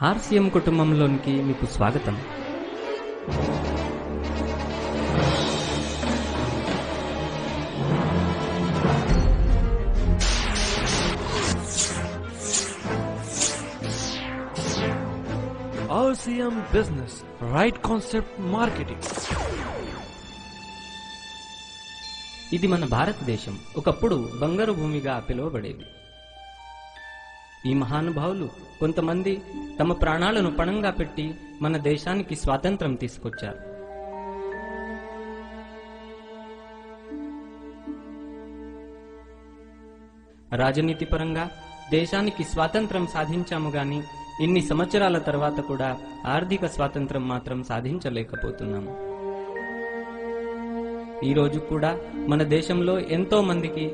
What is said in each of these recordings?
RCM కుటుంబంలోనికి మీకు స్వాగతం. RCM Business, Right Concept Marketing. ఇది మన భారతదేశం ఒకప్పుడు బంగారు భూమిగా పిలువబడేది. ఈ మహానుభావులు కొంతమంది తమ ప్రాణాలను పణంగా పెట్టి మన దేశానికి స్వాతంత్రం తీసుకొచ్చారు. రాజనీతి పరంగా దేశానికి స్వాతంత్రం సాధించాము గాని ఇన్ని సంవత్సరాల తర్వాత కూడా ఆర్థిక స్వాతంత్రం మాత్రం సాధించలేకపోతున్నాము. ఈ రోజు కూడా మన దేశంలో ఎంతో మందికి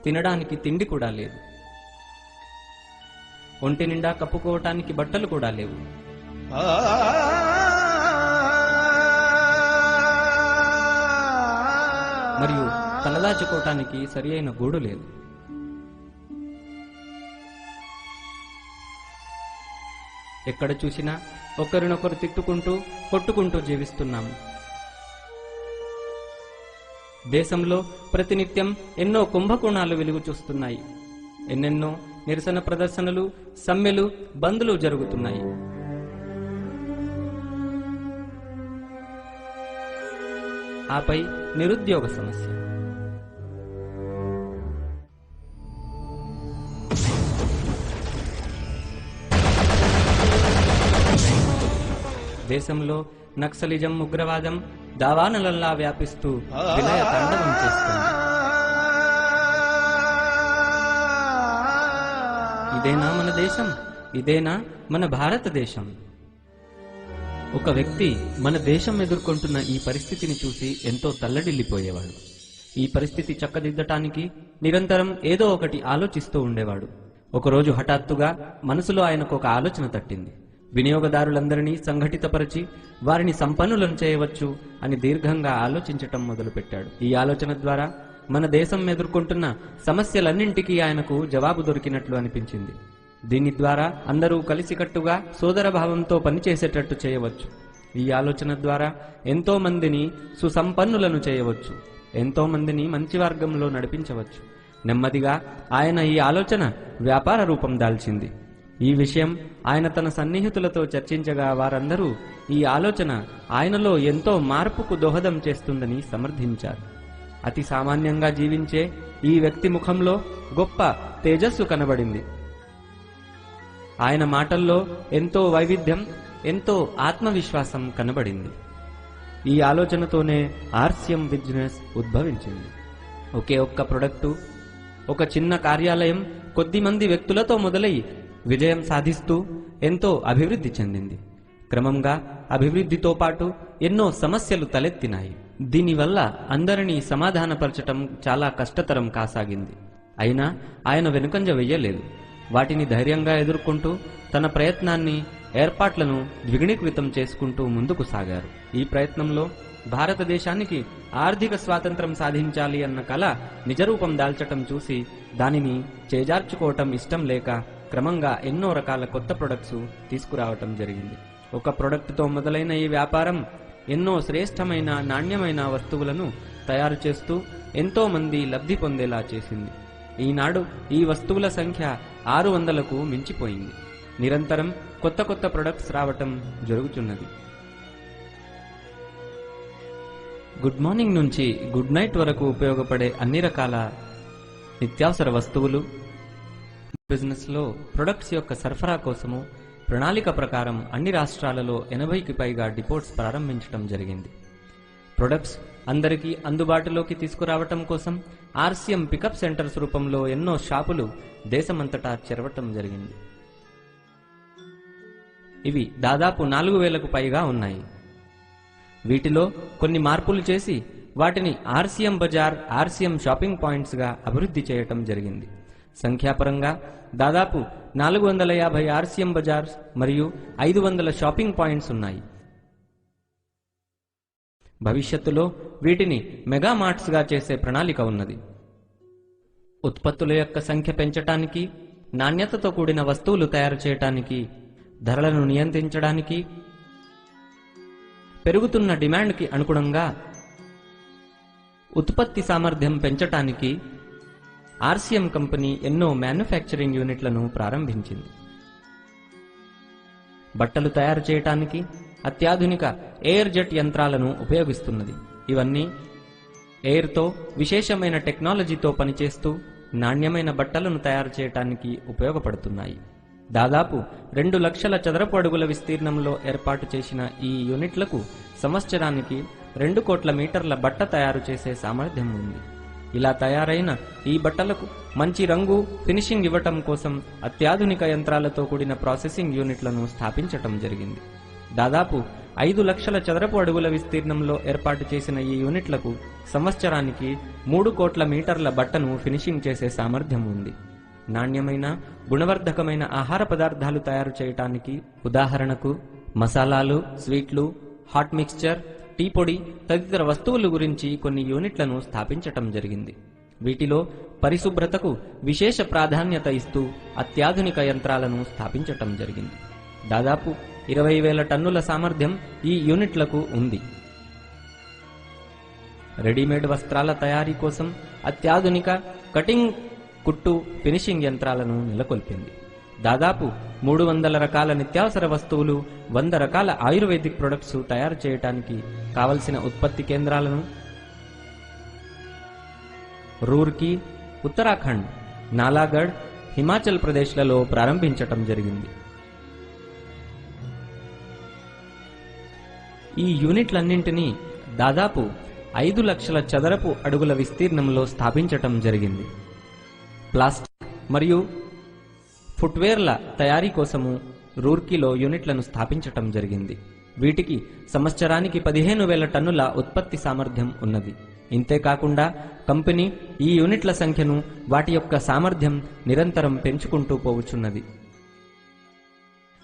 తినడానికి తిండి కూడా లేదు, ఒంటి నిండా కప్పుకోవటానికి బట్టలు కూడా లేవు. మరియు తలదాచుకోవటానికి సరి అయిన గూడు లేదు. ఎక్కడ చూసినా ఒకరినొకరు తిట్టుకుంటూ కొట్టుకుంటూ జీవిస్తున్నాము. దేశంలో ప్రతినిత్యం ఎన్నో కుంభకోణాలు వెలుగు చూస్తున్నాయి. ఎన్నెన్నో నిరసన ప్రదర్శనలు, సమ్మెలు, బంద్లు జరుగుతున్నాయి. ఆపై నిరుద్యోగ సమస్య. దేశంలో నక్సలిజం, ఉగ్రవాదం దావానలల్లా వ్యాపిస్తూ విలయ తాండవం చేస్తుంది. ఇదేనా మన దేశం? ఇదేనా మన భారతదేశం? ఒక వ్యక్తి మన దేశం ఎదుర్కొంటున్న ఈ పరిస్థితిని చూసి ఎంతో తల్లడిల్లిపోయేవాడు. ఈ పరిస్థితి చక్కదిద్దటానికి నిరంతరం ఏదో ఒకటి ఆలోచిస్తూ ఉండేవాడు. ఒకరోజు హఠాత్తుగా మనసులో ఆయనకు ఒక ఆలోచన తట్టింది. వినియోగదారులందరినీ సంఘటితపరిచి వారిని సంపన్నులను చేయవచ్చు అని దీర్ఘంగా ఆలోచించటం మొదలుపెట్టాడు. ఈ ఆలోచన ద్వారా మన దేశం ఎదుర్కొంటున్న సమస్యలన్నింటికీ ఆయనకు జవాబు దొరికినట్లు అనిపించింది. దీని ద్వారా అందరూ కలిసికట్టుగా సోదర భావంతో పనిచేసేటట్టు చేయవచ్చు. ఈ ఆలోచన ద్వారా ఎంతో మందిని సుసంపన్నులను చేయవచ్చు, ఎంతో మందిని మంచి మార్గంలో నడిపించవచ్చు. నెమ్మదిగా ఆయన ఈ ఆలోచన వ్యాపార రూపం దాల్చింది. ఈ విషయం ఆయన తన సన్నిహితులతో చర్చించగా వారందరూ ఈ ఆలోచన ఆయనలో ఎంతో మార్పుకు దోహదం చేస్తుందని సమర్థించారు. అతి సామాన్యంగా జీవించే ఈ వ్యక్తి ముఖంలో గొప్ప తేజస్సు కనబడింది. ఆయన మాటల్లో ఎంతో వైవిధ్యం, ఎంతో ఆత్మవిశ్వాసం కనబడింది. ఈ ఆలోచనతోనే ఆర్సీఎం బిజినెస్ ఉద్భవించింది. ఒకే ఒక్క ప్రొడక్టు, ఒక చిన్న కార్యాలయం కొద్దిమంది వ్యక్తులతో మొదలై విజయం సాధిస్తూ ఎంతో అభివృద్ధి చెందింది. క్రమంగా అభివృద్ధితో పాటు ఎన్నో సమస్యలు తలెత్తినాయి. దీనివల్ల అందరినీ సమాధానపరచటం చాలా కష్టతరం కాసాగింది. అయినా ఆయన వెనుకంజ వెయ్యలేదు. వాటిని ధైర్యంగా ఎదుర్కొంటూ తన ప్రయత్నాన్ని, ఏర్పాట్లను ద్విగుణీకృతం చేసుకుంటూ ముందుకు సాగారు. ఈ ప్రయత్నంలో భారతదేశానికి ఆర్థిక స్వాతంత్రం సాధించాలి అన్న కల నిజరూపం దాల్చటం చూసి దానిని చేజార్చుకోవటం ఇష్టం లేక క్రమంగా ఎన్నో రకాల కొత్త ప్రొడక్ట్స్ తీసుకురావటం జరిగింది. ఒక ప్రొడక్ట్తో మొదలైన ఈ వ్యాపారం ఎన్నో శ్రేష్టమైన, నాణ్యమైన వస్తువులను తయారు చేస్తూ ఎంతో మంది లబ్ధి పొందేలా చేసింది. ఈనాడు ఈ వస్తువుల సంఖ్య 600కు మించిపోయింది. నిరంతరం కొత్త కొత్త ప్రొడక్ట్స్ రావటం జరుగుతున్నది. గుడ్ మార్నింగ్ నుంచి గుడ్ నైట్ వరకు ఉపయోగపడే అన్ని రకాల నిత్యావసర వస్తువులు, బిజినెస్ లో ప్రొడక్ట్స్ యొక్క సరఫరా కోసము ప్రణాళిక ప్రకారం అన్ని రాష్ట్రాలలో 80కి పైగా డిపోట్స్ ప్రారంభించడం జరిగింది. ప్రొడక్ట్స్ అందరికీ అందుబాటులోకి తీసుకురావటం కోసం ఆర్సీఎం పికప్ సెంటర్స్ రూపంలో ఎన్నో షాపులు దేశమంతటా చెరవటం జరిగింది. ఇవి దాదాపు 4000కు పైగా ఉన్నాయి. వీటిలో కొన్ని మార్పులు చేసి వాటిని ఆర్సీఎం బజార్, ఆర్సీఎం షాపింగ్ పాయింట్స్ గా అభివృద్ధి చేయటం జరిగింది. సంఖ్యాపరంగా దాదాపు 450 ఆర్సీఎం బజార్స్ మరియు 500 షాపింగ్ పాయింట్స్ ఉన్నాయి. భవిష్యత్తులో వీటిని మెగా మార్ట్స్ గా చేసే ప్రణాళిక ఉన్నది. ఉత్పత్తుల యొక్క సంఖ్య పెంచటానికి, నాణ్యతతో కూడిన వస్తువులు తయారు చేయటానికి ధరలను నియంత్రించడానికి, పెరుగుతున్న డిమాండ్కి అనుగుణంగా ఉత్పత్తి సామర్థ్యం పెంచటానికి ఆర్సీఎం కంపెనీ ఎన్నో మ్యానుఫ్యాక్చరింగ్ యూనిట్లను ప్రారంభించింది. బట్టలు తయారు చేయటానికి అత్యాధునిక ఎయిర్ జెట్ యంత్రాలను ఉపయోగిస్తున్నది. ఇవన్నీ ఎయిర్తో విశేషమైన టెక్నాలజీతో పనిచేస్తూ నాణ్యమైన బట్టలను తయారు చేయటానికి ఉపయోగపడుతున్నాయి. దాదాపు 2 లక్షల చదరపు అడుగుల విస్తీర్ణంలో ఏర్పాటు చేసిన ఈ యూనిట్లకు సంవత్సరానికి 2 కోట్ల మీటర్ల బట్ట తయారు చేసే సామర్థ్యం ఉంది. ఇలా తయారైన ఈ బట్టలకు మంచి రంగు, ఫినిషింగ్ ఇవ్వటం కోసం అత్యాధునిక యంత్రాలతో కూడిన ప్రాసెసింగ్ యూనిట్లను స్థాపించటం జరిగింది. దాదాపు 5 లక్షల చదరపు అడుగుల విస్తీర్ణంలో ఏర్పాటు చేసిన ఈ యూనిట్లకు సంవత్సరానికి 3 కోట్ల మీటర్ల బట్టను ఫినిషింగ్ చేసే సామర్థ్యం ఉంది. నాణ్యమైన, గుణవర్ధకమైన ఆహార పదార్థాలు తయారు చేయటానికి, ఉదాహరణకు మసాలాలు, స్వీట్లు, హాట్ మిక్స్చర్, టీ పొడి తదితర వస్తువుల గురించి కొన్ని యూనిట్లను స్థాపించటం జరిగింది. వీటిలో పరిశుభ్రతకు విశేష ప్రాధాన్యత ఇస్తూ అత్యాధునిక యంత్రాలను స్థాపించటం జరిగింది. దాదాపు 20,000 టన్నుల సామర్థ్యం ఈ యూనిట్లకు ఉంది. రెడీమేడ్ వస్త్రాల తయారీ కోసం అత్యాధునిక కటింగ్, కుట్టు, ఫినిషింగ్ యంత్రాలను నెలకొల్పింది. దాదాపు 300 రకాల నిత్యావసర వస్తువులు, 100 రకాల ఆయుర్వేదిక్ ప్రొడక్ట్స్ తయారు చేయడానికి కావలసిన ఉత్పత్తి కేంద్రాలను రూర్కీ, ఉత్తరాఖండ్, నాలాగఢ్, హిమాచల్ ప్రదేశ్లలో ప్రారంభించటం జరిగింది. ఈ యూనిట్లన్నింటినీ దాదాపు 5 లక్షల చదరపు అడుగుల విస్తీర్ణంలో స్థాపించటం జరిగింది. ప్లాస్టిక్ మరియు ఫుట్వేర్ల తయారీ కోసము రూర్కీలో యూనిట్లను స్థాపించటం జరిగింది. వీటికి సంవత్సరానికి 15,000 టన్నుల ఉత్పత్తి సామర్థ్యం ఉన్నది. ఇంతేకాకుండా కంపెనీ ఈ యూనిట్ల సంఖ్యను, వాటి యొక్క సామర్థ్యం నిరంతరం పెంచుకుంటూ పోవచ్చున్నది.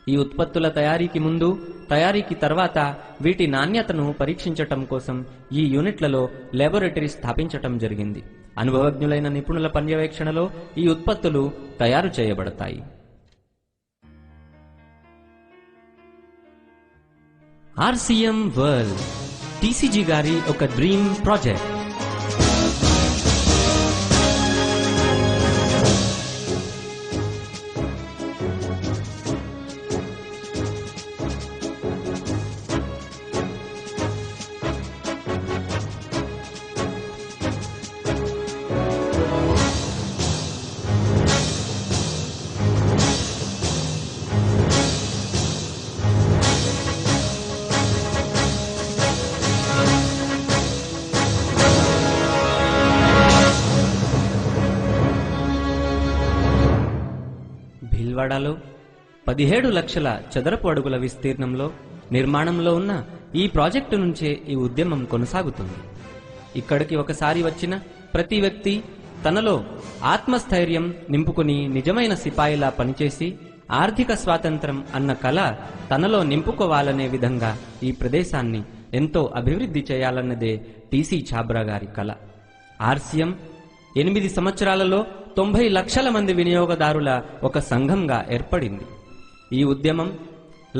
ఈ ఉత్పత్తుల తయారీకి ముందు, తయారీకి తర్వాత వీటి నాణ్యతను పరీక్షించటం కోసం ఈ యూనిట్లలో ల్యాబొరేటరీ స్థాపించటం జరిగింది. అనుభవజ్ఞులైన నిపుణుల పర్యవేక్షణలో ఈ ఉత్పత్తులు తయారు చేయబడతాయి. ఆర్సీఎం వరల్డ్ టీసీజీ గారి ఒక డ్రీమ్ ప్రాజెక్ట్. భీల్వాడాలో 17 లక్షల చదరపు అడుగుల విస్తీర్ణంలో నిర్మాణంలో ఉన్న ఈ ప్రాజెక్టు నుంచే ఈ ఉద్యమం కొనసాగుతుంది. ఇక్కడికి ఒకసారి వచ్చిన ప్రతి వ్యక్తి తనలో ఆత్మస్థైర్యం నింపుకుని నిజమైన సిపాయిలా పనిచేసి ఆర్థిక స్వాతంత్రం అన్న కల తనలో నింపుకోవాలనే విధంగా ఈ ప్రదేశాన్ని ఎంతో అభివృద్ధి చేయాలన్నదే టీసీ ఛాబ్రా గారి కల. ఆర్సీఎం 8 సంవత్సరాలలో 90 లక్షల మంది వినియోగదారుల ఒక సంఘంగా ఏర్పడింది. ఈ ఉద్యమం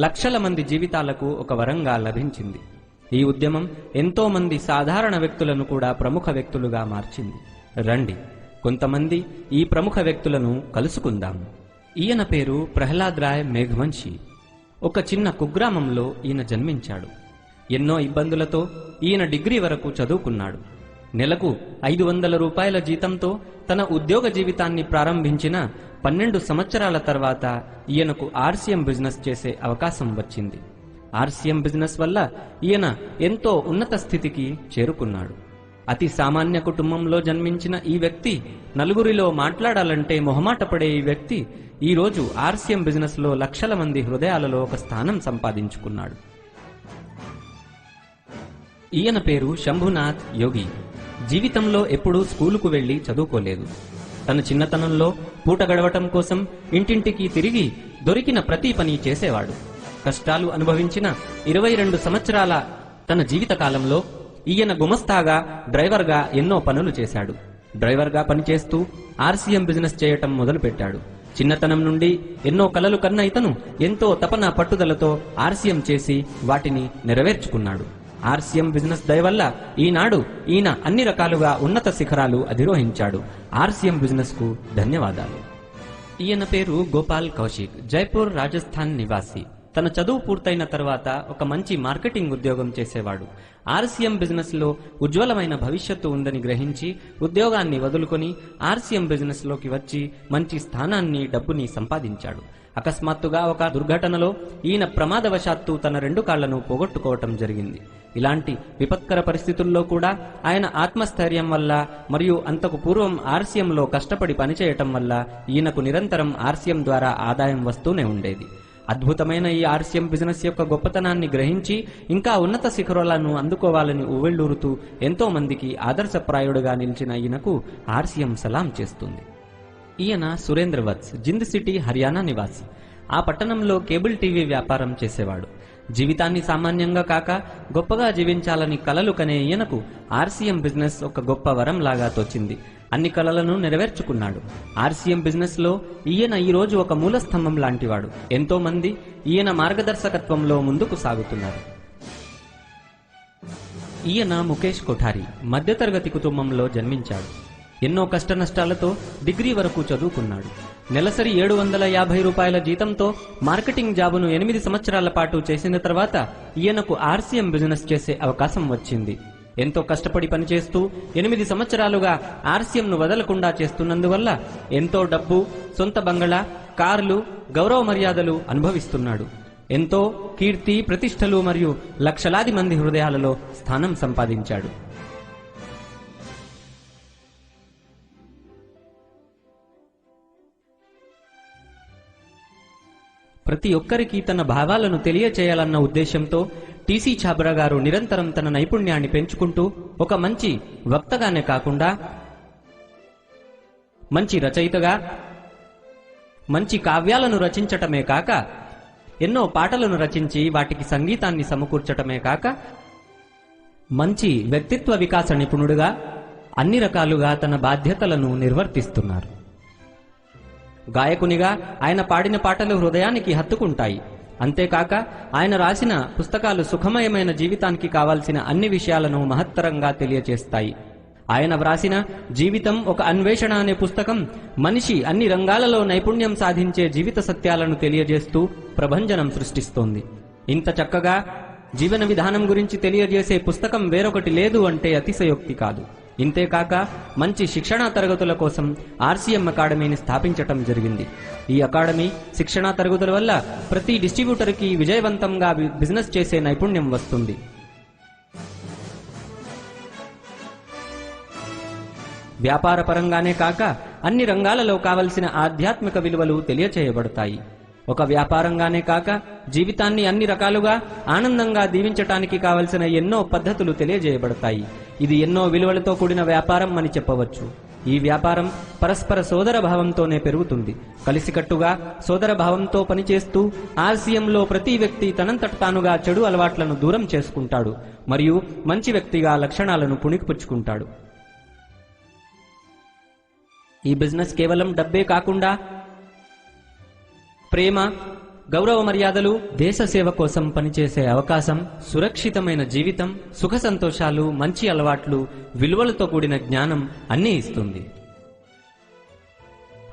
లక్షల మంది జీవితాలకు ఒక వరంగా లభించింది. ఈ ఉద్యమం ఎంతో మంది సాధారణ వ్యక్తులను కూడా ప్రముఖ వ్యక్తులుగా మార్చింది. రండి, కొంతమంది ఈ ప్రముఖ వ్యక్తులను కలుసుకుందాం. ఈయన పేరు ప్రహ్లాద్ రాయ్ మేఘవంశీ. ఒక చిన్న కుగ్రామంలో ఈయన జన్మించాడు. ఎన్నో ఇబ్బందులతో ఈయన డిగ్రీ వరకు చదువుకున్నాడు. నెలకు 500 రూపాయల జీతంతో తన ఉద్యోగ జీవితాన్ని ప్రారంభించిన 12 సంవత్సరాల తర్వాత ఈయనకు ఆర్సీఎం బిజినెస్ చేసే అవకాశం వచ్చింది. ఆర్సీఎం బిజినెస్ వల్ల ఈయన ఎంతో ఉన్నత స్థితికి చేరుకున్నాడు. అతి సామాన్య కుటుంబంలో జన్మించిన ఈ వ్యక్తి, నలుగురిలో మాట్లాడాలంటే మొహమాటపడే ఈ వ్యక్తి ఈ రోజు ఆర్సీఎం బిజినెస్ లో లక్షల మంది హృదయాలలో ఒక స్థానం సంపాదించుకున్నాడు. ఈయన పేరు శంభునాథ్ యోగి. జీవితంలో ఎప్పుడూ స్కూలుకు వెళ్లి చదువుకోలేదు. తన చిన్నతనంలో పూట గడవటం కోసం ఇంటింటికి తిరిగి దొరికిన ప్రతి పని చేసేవాడు. కష్టాలు అనుభవించిన 22 సంవత్సరాల తన జీవితకాలంలో ఈయన గుమస్తాగా, డ్రైవర్గా ఎన్నో పనులు చేశాడు. డ్రైవర్గా పనిచేస్తూ ఆర్సీఎం బిజినెస్ చేయటం మొదలుపెట్టాడు. చిన్నతనం నుండి ఎన్నో కలలు కన్న ఇతను ఎంతో తపన పట్టుదలతో ఆర్సీఎం చేసి వాటిని నెరవేర్చుకున్నాడు. ఆర్సీఎం బిజినెస్ దయ వల్ల ఈనాడు ఈయన అన్ని రకాలుగా ఉన్నత శిఖరాలు అధిరోహించాడు. ఆర్సీఎం బిజినెస్ కు ధన్యవాదాలు. ఈయన పేరు గోపాల్ కౌశిక్, జైపూర్ రాజస్థాన్ నివాసి. తన చదువు పూర్తయిన తర్వాత ఒక మంచి మార్కెటింగ్ ఉద్యోగం చేసేవాడు. ఆర్సీఎం బిజినెస్ లో ఉజ్వలమైన భవిష్యత్తు ఉందని గ్రహించి ఉద్యోగాన్ని వదులుకొని ఆర్సీఎం బిజినెస్ లోకి వచ్చి మంచి స్థానాన్ని, డబ్బుని సంపాదించాడు. అకస్మాత్తుగా ఒక దుర్ఘటనలో ఈయన ప్రమాదవశాత్తు తన 2 కాళ్లను పోగొట్టుకోవటం జరిగింది. ఇలాంటి విపత్కర పరిస్థితుల్లో కూడా ఆయన ఆత్మస్థైర్యం వల్ల మరియు అంతకు పూర్వం ఆర్సీఎంలో కష్టపడి పనిచేయటం వల్ల ఈయనకు నిరంతరం ఆర్సీఎం ద్వారా ఆదాయం వస్తూనే ఉండేది. అద్భుతమైన ఈ ఆర్సీఎం బిజినెస్ యొక్క గొప్పతనాన్ని గ్రహించి ఇంకా ఉన్నత శిఖరాలను అందుకోవాలని ఉవ్వెళ్లూరుతూ ఎంతో మందికి ఆదర్శప్రాయుడుగా నిలిచిన ఈయనకు ఆర్సీఎం సలాం చేస్తుంది. ఈయన సురేంద్ర వత్స్, జింద్ సిటీ, హర్యానా నివాసి. ఆ పట్టణంలో కేబుల్ టీవీ వ్యాపారం చేసేవాడు. జీవితాన్ని సామాన్యంగా కాక గొప్పగా జీవించాలని కలలు కనే ఈయనకు ఆర్సీఎం బిజినెస్ ఒక గొప్ప వరం లాగా తోచింది. అన్ని కలలను నెరవేర్చుకున్నాడు. ఆర్సీఎం బిజినెస్ లో ఈయన ఈ రోజు ఒక మూలస్తంభం లాంటివాడు. ఎంతో మంది ఈయన మార్గదర్శకత్వంలో ముందుకు సాగుతున్నారు. ఈయన ముఖేష్ కొఠారి, మధ్యతరగతి కుటుంబంలో జన్మించాడు. ఎన్నో కష్టనష్టాలతో డిగ్రీ వరకు చదువుకున్నాడు. నెలసరి 750 రూపాయల జీతంతో మార్కెటింగ్ జాబును 8 సంవత్సరాల పాటు చేసిన తర్వాత ఈయనకు ఆర్సీఎం బిజినెస్ చేసే అవకాశం వచ్చింది. ఎంతో కష్టపడి పనిచేస్తూ 8 సంవత్సరాలుగా ఆర్సీఎంను వదలకుండా చేస్తున్నందువల్ల ఎంతో డబ్బు, సొంత బంగళా, కార్లు, గౌరవ మర్యాదలు అనుభవిస్తున్నాడు. ఎంతో కీర్తి, ప్రతిష్టలు మరియు లక్షలాది మంది హృదయాలలో స్థానం సంపాదించాడు. ప్రతి ఒక్కరికి తన భావాలను తెలియచేయాలన్న ఉద్దేశంతో టీసీ ఛాబ్రా గారు నిరంతరం తన నైపుణ్యాన్ని పెంచుకుంటూ ఒక మంచి వక్తగానే కాకుండా మంచి రచయితగా, మంచి కావ్యాలను రచించటమే కాక ఎన్నో పాటలను రచించి వాటికి సంగీతాన్ని సమకూర్చటమే కాక మంచి వ్యక్తిత్వ వికాస నిపుణుడుగా అన్ని రకాలుగా తన బాధ్యతలను నిర్వర్తిస్తున్నారు. గాయకునిగా ఆయన పాడిన పాటలు హృదయానికి హత్తుకుంటాయి. అంతేకాక ఆయన రాసిన పుస్తకాలు సుఖమయమైన జీవితానికి కావాల్సిన అన్ని విషయాలను మహత్తరంగా తెలియచేస్తాయి. ఆయన వ్రాసిన జీవితం ఒక అన్వేషణ అనే పుస్తకం మనిషి అన్ని రంగాలలో నైపుణ్యం సాధించే జీవిత సత్యాలను తెలియజేస్తూ ప్రభంజనం సృష్టిస్తోంది. ఇంత చక్కగా జీవన విధానం గురించి తెలియజేసే పుస్తకం వేరొకటి లేదు అంటే అతిశయోక్తి కాదు. ఇంతేకాక మంచి శిక్షణా తరగతుల కోసం ఆర్సీఎం అకాడమీని స్థాపించటం జరిగింది. ఈ అకాడమీ శిక్షణా తరగతుల వల్ల ప్రతి డిస్ట్రిబ్యూటర్కి విజయవంతంగా బిజినెస్ చేసే నైపుణ్యం వస్తుంది. వ్యాపార పరంగానే కాక అన్ని రంగాలలో కావలసిన ఆధ్యాత్మిక విలువలు తెలియచేయబడతాయి. ఒక వ్యాపారంగానే కాక జీవితాన్ని అన్ని రకాలుగా ఆనందంగా దీవించటానికి కావలసిన ఎన్నో పద్ధతులు తెలియజేయబడతాయి. ఇది ఎన్నో విలువలతో కూడిన వ్యాపారం అని చెప్పవచ్చు. ఈ వ్యాపారం పరస్పర సోదర భావంతోనే పెరుగుతుంది. కలిసికట్టుగా సోదర భావంతో పనిచేస్తూ ఆర్సీఎంలో ప్రతి వ్యక్తి తనంతట తానుగా చెడు అలవాట్లను దూరం చేసుకుంటాడు మరియు మంచి వ్యక్తిగా లక్షణాలను పుణికిపుచ్చుకుంటాడు. ఈ బిజినెస్ కేవలం డబ్బే కాకుండా ప్రేమ, గౌరవ మర్యాదలు, దేశ సేవ కోసం పనిచేసే అవకాశం, సురక్షితమైన జీవితం, సుఖ సంతోషాలు, మంచి అలవాట్లు, విలువలతో కూడిన జ్ఞానం అన్నీ ఇస్తుంది.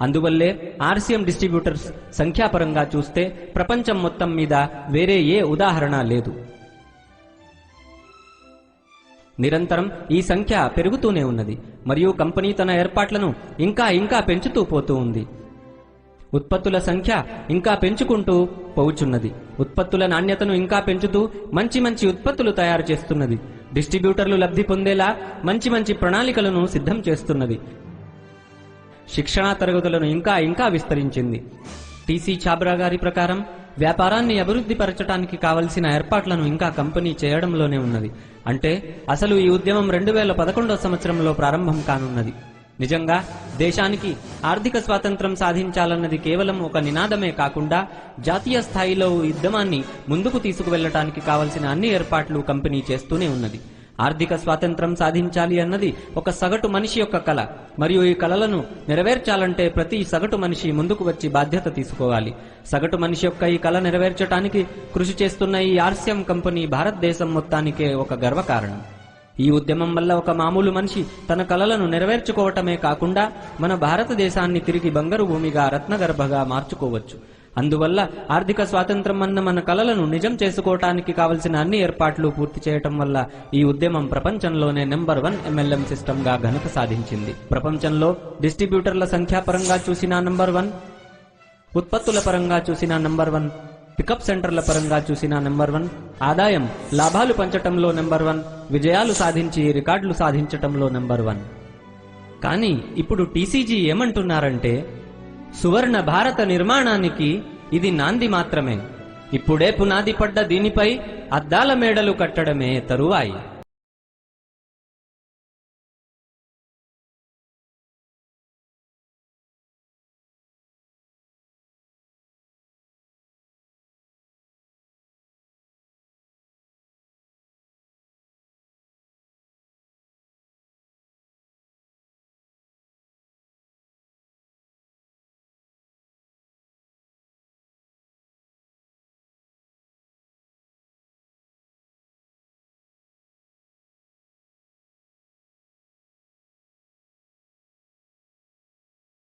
అందువల్లే ఆర్సీఎం డిస్ట్రిబ్యూటర్స్ సంఖ్యాపరంగా చూస్తే ప్రపంచం మొత్తం మీద వేరే ఏ ఉదాహరణ లేదు. నిరంతరం ఈ సంఖ్య పెరుగుతూనే ఉన్నది మరియు కంపెనీ తన ఏర్పాట్లను ఇంకా పెంచుతూ పోతూ ఉంది. ఉత్పత్తుల సంఖ్య ఇంకా పెంచుకుంటూ పోవుచున్నది. ఉత్పత్తుల నాణ్యతను ఇంకా పెంచుతూ మంచి ఉత్పత్తులు తయారు చేస్తున్నది. డిస్ట్రిబ్యూటర్లు లబ్ధి పొందేలా మంచి ప్రణాళికలను సిద్ధం చేస్తున్నది. శిక్షణా తరగతులను ఇంకా విస్తరించింది. టీసీ ఛాబ్రా గారి ప్రకారం వ్యాపారాన్ని అభివృద్ధి పరచడానికి కావలసిన ఏర్పాట్లను ఇంకా కంపెనీ చేయడంలోనే ఉన్నది. అంటే అసలు ఈ ఉద్యమం 2011వ సంవత్సరంలో ప్రారంభం కానున్నది. నిజంగా దేశానికి ఆర్థిక స్వాతంత్రం సాధించాలన్నది కేవలం ఒక నినాదమే కాకుండా జాతీయ స్థాయిలో ఉద్యమాన్ని ముందుకు తీసుకువెళ్లడానికి కావలసిన అన్ని ఏర్పాట్లు కంపెనీ చేస్తూనే ఉన్నది. ఆర్థిక స్వాతంత్రం సాధించాలి అన్నది ఒక సగటు మనిషి యొక్క కల. మరియు ఈ కలలను నెరవేర్చాలంటే ప్రతి సగటు మనిషి ముందుకు వచ్చి బాధ్యత తీసుకోవాలి. సగటు మనిషి యొక్క ఈ కల నెరవేర్చడానికి కృషి చేస్తున్న ఈ ఆర్సిఎం కంపెనీ భారతదేశం మొత్తానికే ఒక గర్వకారణం. ఈ ఉద్యమం వల్ల ఒక మామూలు మనిషి తన కలలను నెరవేర్చుకోవటమే కాకుండా మన భారతదేశాన్ని తిరిగి బంగారు భూమిగా రత్నగర్భగా మార్చుకోవచ్చు. అందువల్ల ఆర్థిక స్వాతంత్రం అన్న మన కలలను నిజం చేసుకోవటానికి కావలసిన అన్ని ఏర్పాట్లు పూర్తి చేయటం వల్ల ఈ ఉద్యమం ప్రపంచంలోనే నెంబర్ 1 MLM సిస్టమ్ గా ఘనత సాధించింది. ప్రపంచంలో డిస్ట్రిబ్యూటర్ల సంఖ్యాపరంగా చూసినా నంబర్ 1, ఉత్పత్తుల పరంగా చూసినా నంబర్ 1, పికప్ సెంటర్ల పరంగా చూసినా నెంబర్ 1, ఆదాయం లాభాలు పంచటంలో నెంబర్ 1, విజయాలు సాధించి రికార్డులు సాధించటంలో నెంబర్ 1. కానీ ఇప్పుడు టీసీజీ ఏమంటున్నారంటే సువర్ణ భారత నిర్మాణానికి ఇది నాంది మాత్రమే. ఇప్పుడే పునాది పడ్డ దీనిపై అద్దాల మేడలు కట్టడమే తరువాయి.